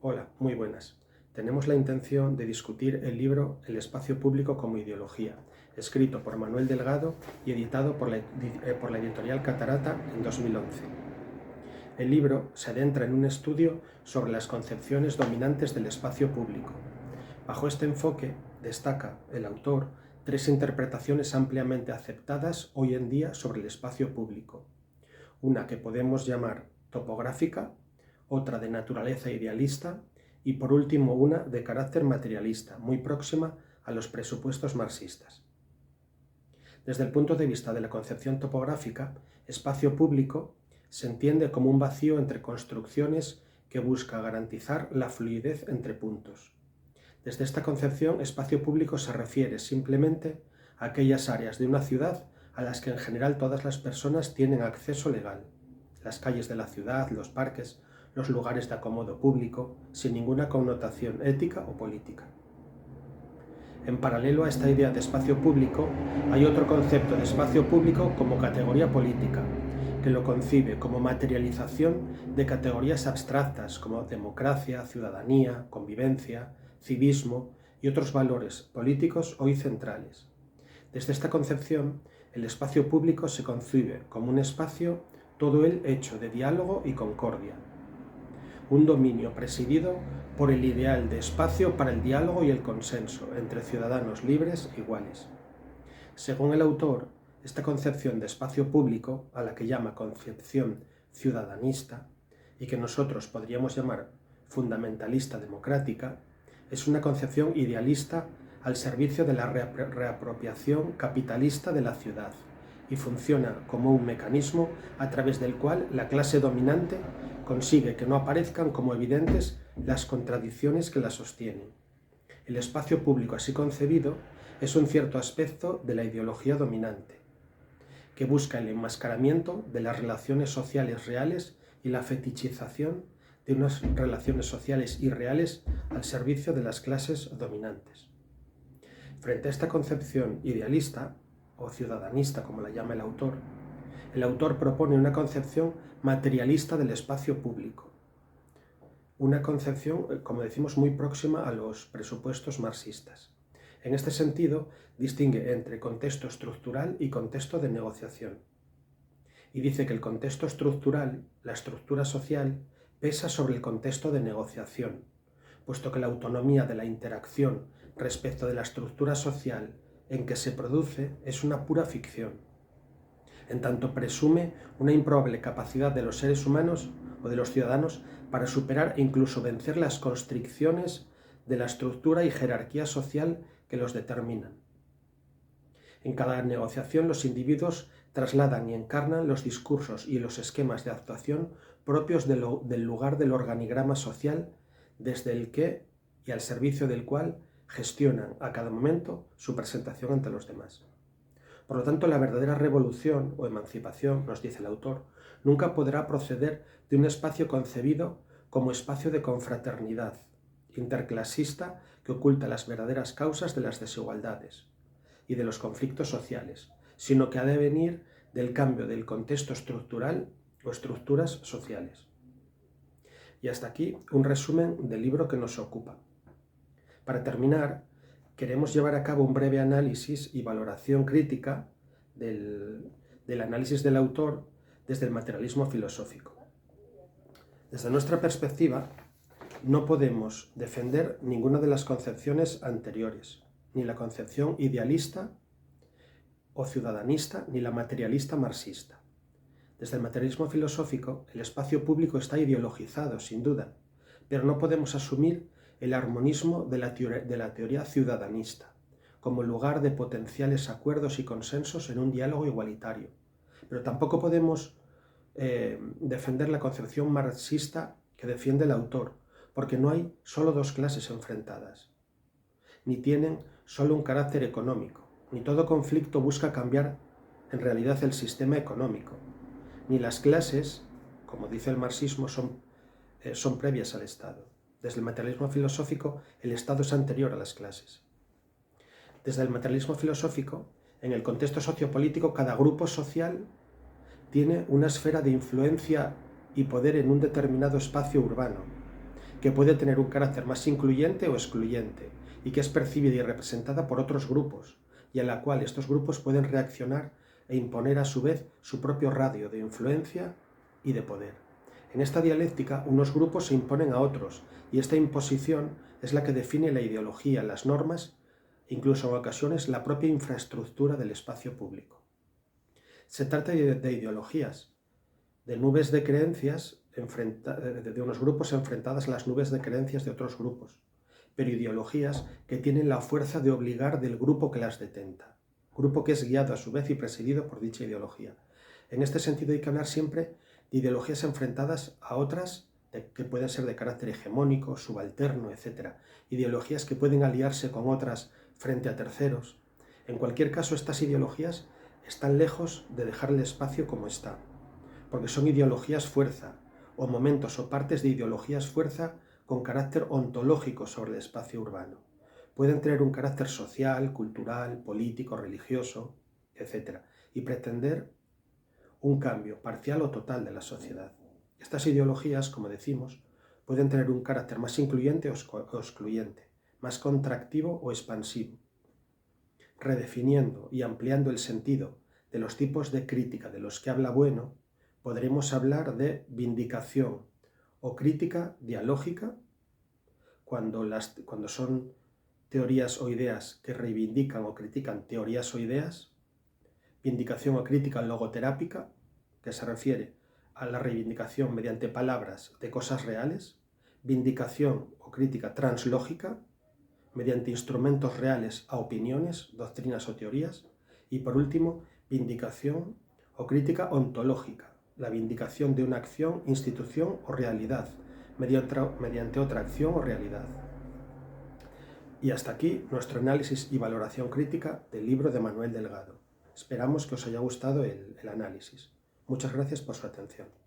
Hola, muy buenas. Tenemos la intención de discutir el libro El espacio público como ideología, escrito por Manuel Delgado y editado por la editorial Catarata en 2011. El libro se adentra en un estudio sobre las concepciones dominantes del espacio público. Bajo este enfoque, destaca el autor tres interpretaciones ampliamente aceptadas hoy en día sobre el espacio público. Una que podemos llamar topográfica, otra de naturaleza idealista y por último una de carácter materialista, muy próxima a los presupuestos marxistas. Desde el punto de vista de la concepción topográfica, espacio público se entiende como un vacío entre construcciones que busca garantizar la fluidez entre puntos. Desde esta concepción, espacio público se refiere simplemente a aquellas áreas de una ciudad a las que en general todas las personas tienen acceso legal. Las calles de la ciudad, los parques, los lugares de acomodo público, sin ninguna connotación ética o política. En paralelo a esta idea de espacio público, hay otro concepto de espacio público como categoría política, que lo concibe como materialización de categorías abstractas como democracia, ciudadanía, convivencia, civismo y otros valores políticos hoy centrales. Desde esta concepción, el espacio público se concibe como un espacio todo él hecho de diálogo y concordia. Un dominio presidido por el ideal de espacio para el diálogo y el consenso entre ciudadanos libres e iguales. Según el autor, esta concepción de espacio público, a la que llama concepción ciudadanista y que nosotros podríamos llamar fundamentalista democrática, es una concepción idealista al servicio de la reapropiación capitalista de la ciudad y funciona como un mecanismo a través del cual la clase dominante consigue que no aparezcan como evidentes las contradicciones que la sostienen. El espacio público así concebido es un cierto aspecto de la ideología dominante, que busca el enmascaramiento de las relaciones sociales reales y la fetichización de unas relaciones sociales irreales al servicio de las clases dominantes. Frente a esta concepción idealista, o ciudadanista como la llama el autor propone una concepción materialista del espacio público. Una concepción, como decimos, muy próxima a los presupuestos marxistas. En este sentido, distingue entre contexto estructural y contexto de negociación. Y dice que el contexto estructural, la estructura social, pesa sobre el contexto de negociación, puesto que la autonomía de la interacción respecto de la estructura social en que se produce es una pura ficción, en tanto presume una improbable capacidad de los seres humanos o de los ciudadanos para superar e incluso vencer las constricciones de la estructura y jerarquía social que los determinan. En cada negociación los individuos trasladan y encarnan los discursos y los esquemas de actuación propios del lugar del organigrama social desde el que y al servicio del cual gestionan a cada momento su presentación ante los demás. Por lo tanto, la verdadera revolución o emancipación, nos dice el autor, nunca podrá proceder de un espacio concebido como espacio de confraternidad, interclasista que oculta las verdaderas causas de las desigualdades y de los conflictos sociales, sino que ha de venir del cambio del contexto estructural o estructuras sociales. Y hasta aquí un resumen del libro que nos ocupa. Para terminar, queremos llevar a cabo un breve análisis y valoración crítica del análisis del autor desde el materialismo filosófico. Desde nuestra perspectiva, no podemos defender ninguna de las concepciones anteriores, ni la concepción idealista o ciudadanista, ni la materialista marxista. Desde el materialismo filosófico, el espacio público está ideologizado, sin duda, pero no podemos asumir el armonismo de la teoría ciudadanista, como lugar de potenciales acuerdos y consensos en un diálogo igualitario. Pero tampoco podemos defender la concepción marxista que defiende el autor, porque no hay solo dos clases enfrentadas, ni tienen solo un carácter económico, ni todo conflicto busca cambiar en realidad el sistema económico, ni las clases, como dice el marxismo, son previas al Estado. Desde el materialismo filosófico, el Estado es anterior a las clases. Desde el materialismo filosófico, en el contexto sociopolítico, cada grupo social tiene una esfera de influencia y poder en un determinado espacio urbano, que puede tener un carácter más incluyente o excluyente, y que es percibida y representada por otros grupos, y en la cual estos grupos pueden reaccionar e imponer a su vez su propio radio de influencia y de poder. En esta dialéctica, unos grupos se imponen a otros, y esta imposición es la que define la ideología, las normas e incluso en ocasiones la propia infraestructura del espacio público. Se trata de ideologías, de nubes de creencias, de unos grupos enfrentadas a las nubes de creencias de otros grupos, pero ideologías que tienen la fuerza de obligar del grupo que las detenta, grupo que es guiado a su vez y presidido por dicha ideología. En este sentido hay que hablar siempre de ideologías enfrentadas a otras que pueden ser de carácter hegemónico, subalterno, etc. Ideologías que pueden aliarse con otras frente a terceros. En cualquier caso, estas ideologías están lejos de dejar el espacio como está, porque son ideologías fuerza, o momentos o partes de ideologías fuerza con carácter ontológico sobre el espacio urbano. Pueden tener un carácter social, cultural, político, religioso, etc. y pretender un cambio parcial o total de la sociedad. Estas ideologías, como decimos, pueden tener un carácter más incluyente o excluyente, más contractivo o expansivo, redefiniendo y ampliando el sentido de los tipos de crítica de los que habla Bueno. Podremos hablar de vindicación o crítica dialógica cuando son teorías o ideas que reivindican o critican teorías o ideas, vindicación o crítica logoterápica, que se refiere a la reivindicación mediante palabras de cosas reales, vindicación o crítica translógica, mediante instrumentos reales a opiniones, doctrinas o teorías, y por último, vindicación o crítica ontológica, la vindicación de una acción, institución o realidad, mediante otra acción o realidad. Y hasta aquí nuestro análisis y valoración crítica del libro de Manuel Delgado. Esperamos que os haya gustado el análisis. Muchas gracias por su atención.